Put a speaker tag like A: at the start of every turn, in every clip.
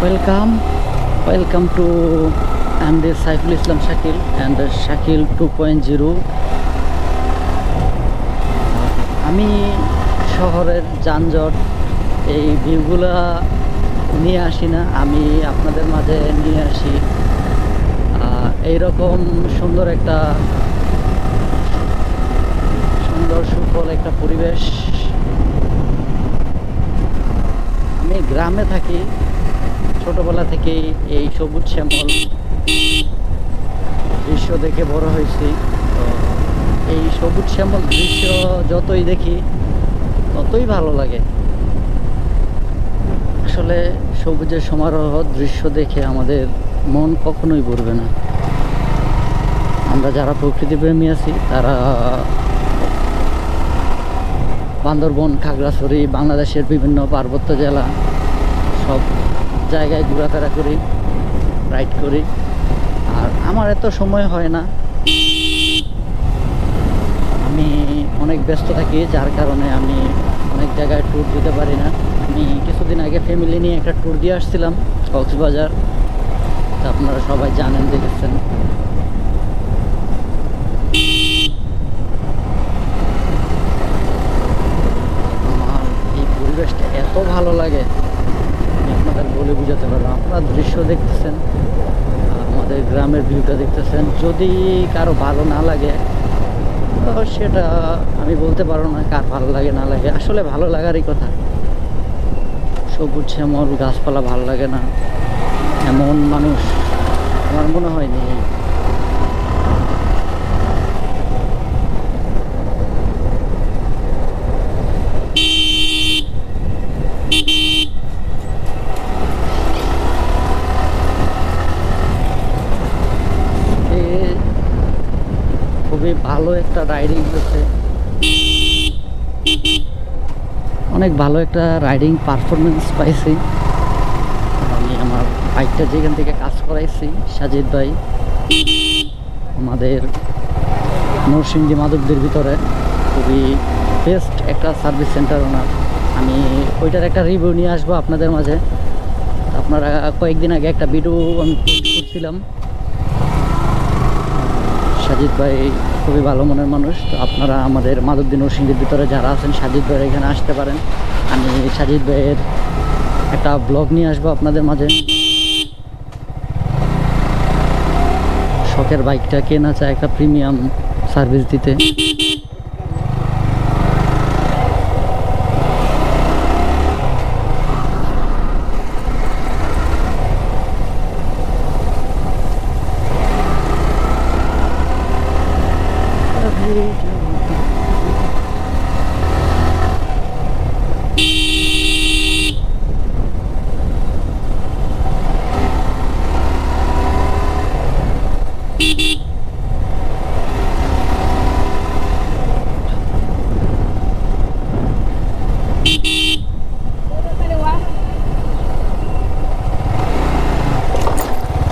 A: Welcome, welcome to I'm the Saiful Islam Shakil and the Shakil 2.0. আমি শহরের যানজট এই ভিউগুলা নিয়ে আসি না, আমি আপনাদের মাঝে নিয়ে আসি এইরকম সুন্দর সুফল একটা পরিবেশ। আমি গ্রামে থাকি, ছোটবেলা থেকেই এই সবুজ শ্যামল দৃশ্য দেখে বড় হয়েছি। তো এই সবুজ শ্যামল দৃশ্য যতই দেখি ততই ভালো লাগে। আসলে সবুজের সমারোহ দৃশ্য দেখে আমাদের মন কখনোই ভরবে না। আমরা যারা প্রকৃতিপ্রেমী আছি তারা বান্দরবন, খাগড়াছড়ি, বাংলাদেশের বিভিন্ন পার্বত্য জেলা সব জায়গায় ঘোরাফেরা করি, রাইড করি। আর আমার এত সময় হয় না, আমি অনেক ব্যস্ত থাকি, যার কারণে আমি অনেক জায়গায় ট্যুর দিতে পারি না। আমি কিছুদিন আগে ফ্যামিলি নিয়ে একটা ট্যুর দিয়ে আসছিলাম কক্সবাজার, তা আপনারা সবাই জানেন, দেখেছেন। আমার এই পরিবেশটা এত ভালো লাগে, আমি আপনাদের বলে বুঝাতে পারবো। আপনারা দৃশ্য দেখতেছেন, আমাদের গ্রামের ভিউটা দেখতেছেন। যদি কারো ভালো না লাগে তো সেটা আমি বলতে পারবো না কার ভালো লাগে না লাগে। আসলে ভালো লাগারই কথা। সবুজ শ্যামল গাছপালা ভালো লাগে না এমন মানুষ আমার মনে হয় নেই। খুবই ভালো একটা রাইডিং হচ্ছে, অনেক ভালো একটা রাইডিং পারফরমেন্স পাইছি। আমি আমার বাইকটা যেখান থেকে কাজ করাইছি সাজিদ ভাই, আমাদের নরসিংদী মাধবদের ভিতরে খুবই বেস্ট একটা সার্ভিস সেন্টার ওনার। আমি ওইটার একটা রিভিউ নিয়ে আসবো আপনাদের মাঝে। আপনারা কয়েকদিন আগে একটা ভিডিও আমি পোস্ট করছিলাম। সাজিদ ভাই খুবই ভালো মনের মানুষ। তো আপনারা আমাদের মাধবদী নরসিংদীর ভিতরে যারা আছেন সাজিদ ভাইয়ের এখানে আসতে পারেন। আমি সাজিদ ভাইয়ের একটা ব্লগ নিয়ে আসবো আপনাদের মাঝে। শখের বাইকটা কে না চায় একটা প্রিমিয়াম সার্ভিস দিতে।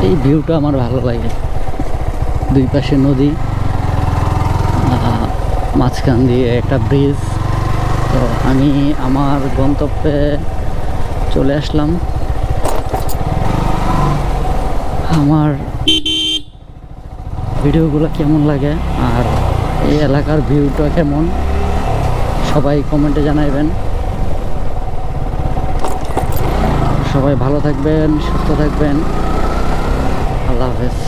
A: এই ভিউটা আমার ভালো লাগে, দুই পাশে নদী, মাঝখান দিয়ে একটা ব্রিজ। তো আমি আমার গন্তব্যে চলে আসলাম। আমার ভিডিওগুলো কেমন লাগে আর এই এলাকার ভিউটা কেমন সবাই কমেন্টে জানাবেন। সবাই ভালো থাকবেন, সুস্থ থাকবেন। আল্লাহ হাফেজ।